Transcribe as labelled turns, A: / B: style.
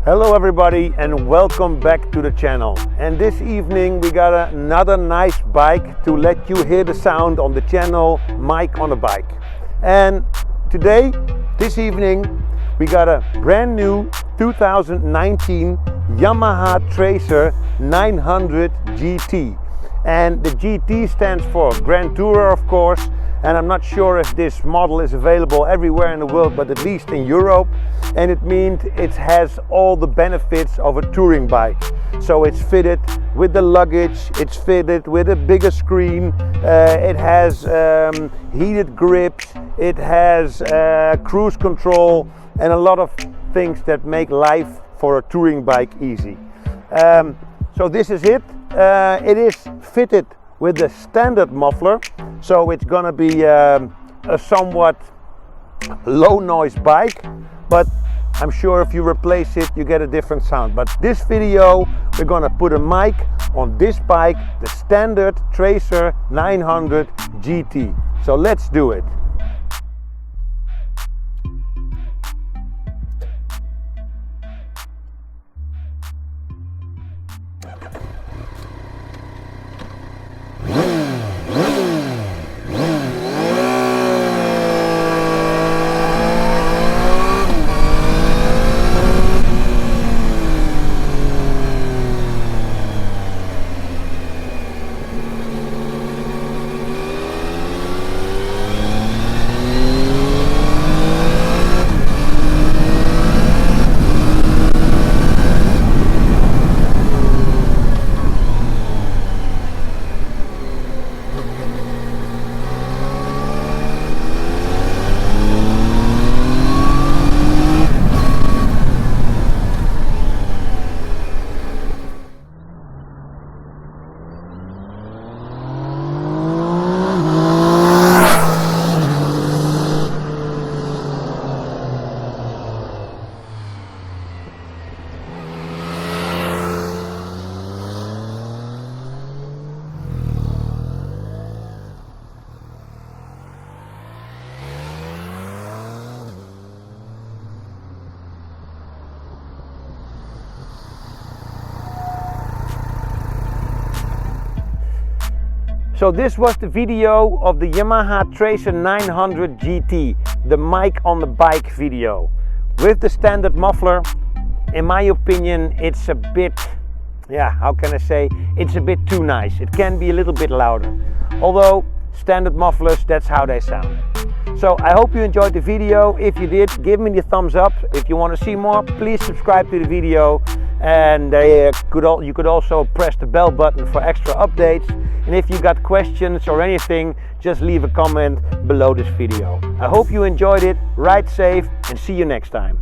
A: Hello everybody and welcome back to the channel. And this evening we got another nice bike to let you hear the sound on the channel, Mike on a Bike. And today, this evening, we got a brand new 2019 Yamaha Tracer 900 GT. And the GT stands for Grand Tourer, of course. And I'm not sure if this model is available everywhere in the world, but at least in Europe. And it means it has all the benefits of a touring bike. So it's fitted with the luggage, it's fitted with a bigger screen, it has heated grips, it has cruise control, and a lot of things that make life for a touring bike easy. So this is it. It is fitted with the standard muffler, so it's gonna be a somewhat low noise bike, but I'm sure if you replace it you get a different sound. But this video we're gonna put a mic on this bike, the standard Tracer 900 GT. So let's do it. So this was the video of the Yamaha Tracer 900 GT, the mic on the bike video. With the standard muffler, in my opinion, it's a bit, how can I say, it's a bit too nice. It can be a little bit louder. Although, standard mufflers, that's how they sound. So I hope you enjoyed the video. If you did, give me the thumbs up. If you want to see more, please subscribe to the video. And you could also press the bell button for extra updates. And if you got questions or anything, just leave a comment below this video. I hope you enjoyed it. Ride safe and see you next time.